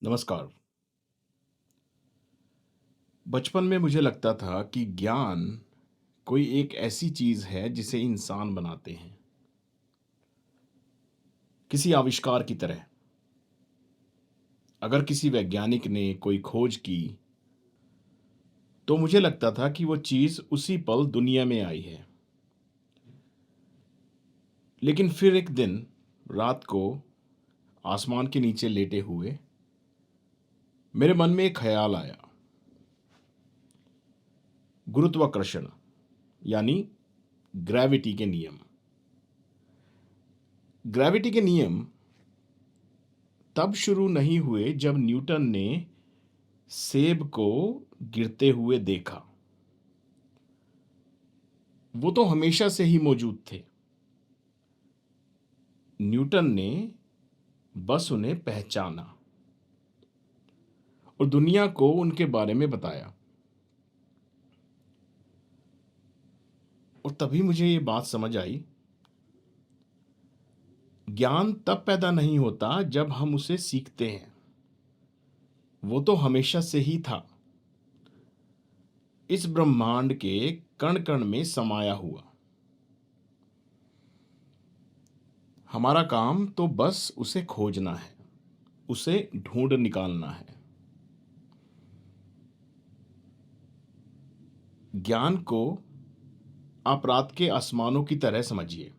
नमस्कार। बचपन में मुझे लगता था कि ज्ञान कोई एक ऐसी चीज़ है जिसे इंसान बनाते हैं, किसी आविष्कार की तरह। अगर किसी वैज्ञानिक ने कोई खोज की, तो मुझे लगता था कि वो चीज़ उसी पल दुनिया में आई है। लेकिन फिर एक दिन रात को आसमान के नीचे लेटे हुए मेरे मन में एक ख्याल आया, गुरुत्वाकर्षण यानी ग्रेविटी के नियम। ग्रेविटी के नियम तब शुरू नहीं हुए जब न्यूटन ने सेब को गिरते हुए देखा। वो तो हमेशा से ही मौजूद थे। न्यूटन ने बस उन्हें पहचाना और दुनिया को उनके बारे में बताया। और तभी मुझे ये बात समझ आई, ज्ञान तब पैदा नहीं होता जब हम उसे सीखते हैं। वो तो हमेशा से ही था, इस ब्रह्मांड के कण कण में समाया हुआ। हमारा काम तो बस उसे खोजना है, उसे ढूंढ निकालना है। ज्ञान को आप रात के आसमानों की तरह समझिए।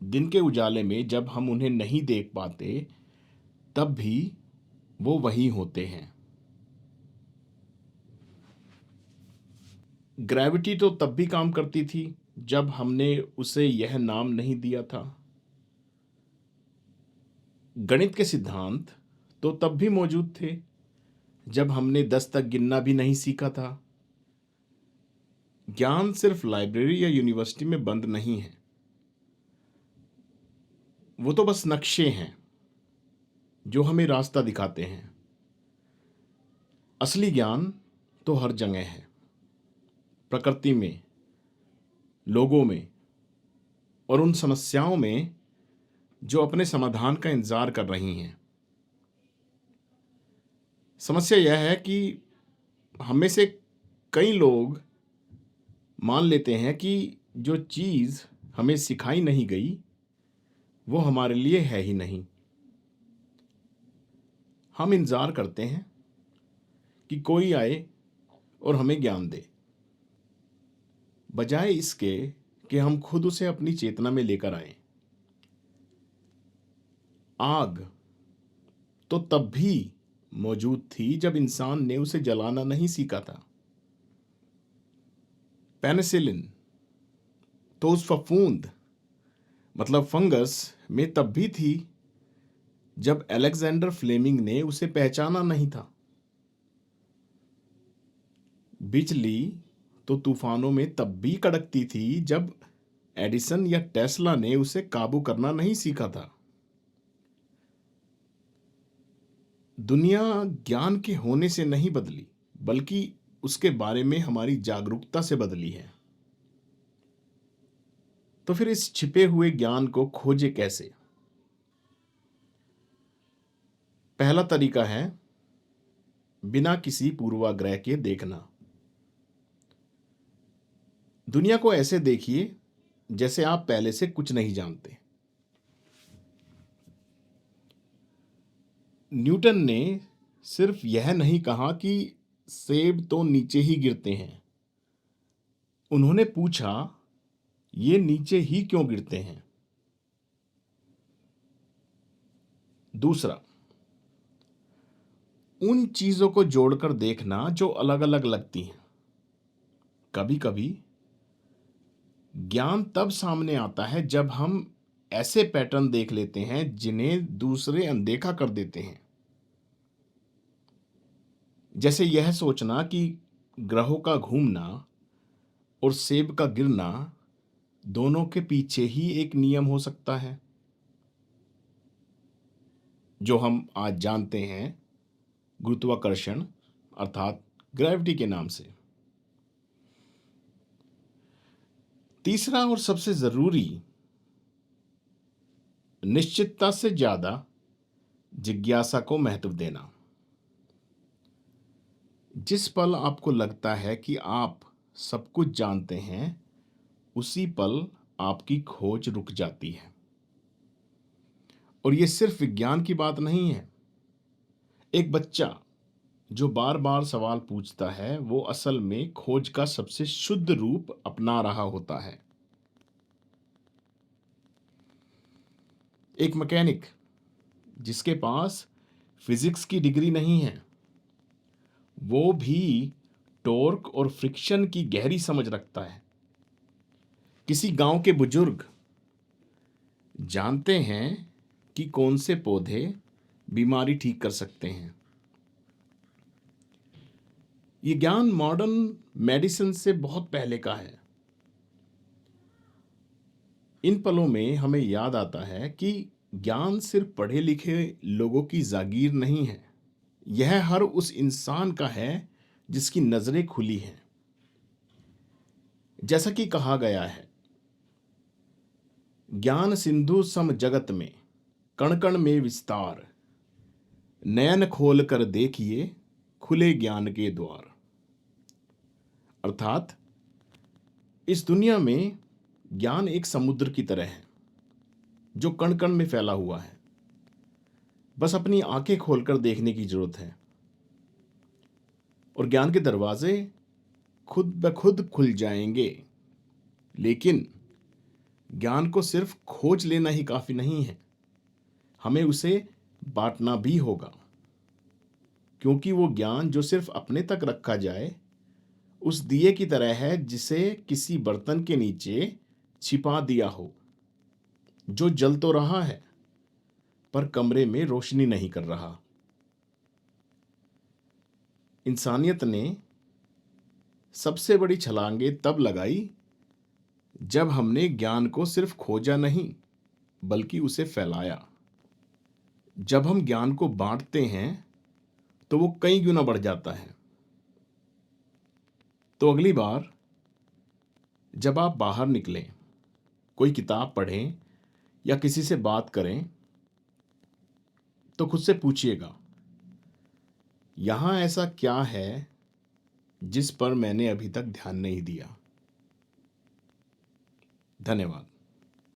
दिन के उजाले में जब हम उन्हें नहीं देख पाते, तब भी वो वही होते हैं। ग्रेविटी तो तब भी काम करती थी जब हमने उसे यह नाम नहीं दिया था। गणित के सिद्धांत तो तब भी मौजूद थे जब हमने 10 तक गिनना भी नहीं सीखा था। ज्ञान सिर्फ लाइब्रेरी या यूनिवर्सिटी में बंद नहीं है। वो तो बस नक्शे हैं जो हमें रास्ता दिखाते हैं। असली ज्ञान तो हर जगह है, प्रकृति में, लोगों में और उन समस्याओं में जो अपने समाधान का इंतजार कर रही हैं। समस्या यह है कि हम में से कई लोग मान लेते हैं कि जो चीज़ हमें सिखाई नहीं गई, वो हमारे लिए है ही नहीं। हम इंतज़ार करते हैं कि कोई आए और हमें ज्ञान दे, बजाय इसके कि हम खुद उसे अपनी चेतना में लेकर आए। आग तो तब भी मौजूद थी जब इंसान ने उसे जलाना नहीं सीखा था। पेनिसिलिन तो उस फफूंद मतलब फंगस में तब भी थी जब अलेक्जेंडर फ्लेमिंग ने उसे पहचाना नहीं था। बिजली तो तूफानों में तब भी कड़कती थी जब एडिसन या टेस्ला ने उसे काबू करना नहीं सीखा था। दुनिया ज्ञान के होने से नहीं बदली, बल्कि उसके बारे में हमारी जागरूकता से बदली है। तो फिर इस छिपे हुए ज्ञान को खोजे कैसे? पहला तरीका है बिना किसी पूर्वाग्रह के देखना। दुनिया को ऐसे देखिए जैसे आप पहले से कुछ नहीं जानते। न्यूटन ने सिर्फ यह नहीं कहा कि सेब तो नीचे ही गिरते हैं। उन्होंने पूछा, ये नीचे ही क्यों गिरते हैं? दूसरा, उन चीजों को जोड़कर देखना जो अलग अलग लगती हैं। कभी कभी ज्ञान तब सामने आता है जब हम ऐसे पैटर्न देख लेते हैं जिन्हें दूसरे अनदेखा कर देते हैं। जैसे यह सोचना कि ग्रहों का घूमना और सेब का गिरना दोनों के पीछे ही एक नियम हो सकता है, जो हम आज जानते हैं गुरुत्वाकर्षण अर्थात ग्रेविटी के नाम से। तीसरा और सबसे जरूरी, निश्चितता से ज्यादा जिज्ञासा को महत्व देना। जिस पल आपको लगता है कि आप सब कुछ जानते हैं, उसी पल आपकी खोज रुक जाती है। और ये सिर्फ विज्ञान की बात नहीं है। एक बच्चा जो बार बार सवाल पूछता है, वो असल में खोज का सबसे शुद्ध रूप अपना रहा होता है। एक मैकेनिक जिसके पास फिजिक्स की डिग्री नहीं है, वो भी टॉर्क और फ्रिक्शन की गहरी समझ रखता है। किसी गांव के बुजुर्ग जानते हैं कि कौन से पौधे बीमारी ठीक कर सकते हैं। ये ज्ञान मॉडर्न मेडिसिन से बहुत पहले का है। इन पलों में हमें याद आता है कि ज्ञान सिर्फ पढ़े लिखे लोगों की जागीर नहीं है। यह हर उस इंसान का है जिसकी नजरें खुली हैं। जैसा कि कहा गया है, ज्ञान सिंधु सम जगत में कण कण में विस्तार, नयन खोल कर देखिए खुले ज्ञान के द्वार। अर्थात इस दुनिया में ज्ञान एक समुद्र की तरह है जो कण कण में फैला हुआ है। बस अपनी आंखें खोलकर देखने की जरूरत है और ज्ञान के दरवाजे खुद ब खुद खुल जाएंगे। लेकिन ज्ञान को सिर्फ खोज लेना ही काफी नहीं है, हमें उसे बांटना भी होगा। क्योंकि वो ज्ञान जो सिर्फ अपने तक रखा जाए, उस दिए की तरह है जिसे किसी बर्तन के नीचे छिपा दिया हो, जो जल तो रहा है पर कमरे में रोशनी नहीं कर रहा। इंसानियत ने सबसे बड़ी छलांगे तब लगाई जब हमने ज्ञान को सिर्फ खोजा नहीं, बल्कि उसे फैलाया। जब हम ज्ञान को बांटते हैं तो वो कई गुना बढ़ जाता है। तो अगली बार जब आप बाहर निकलें, कोई किताब पढ़ें या किसी से बात करें, तो खुद से पूछिएगा, यहां ऐसा क्या है जिस पर मैंने अभी तक ध्यान नहीं दिया। धन्यवाद।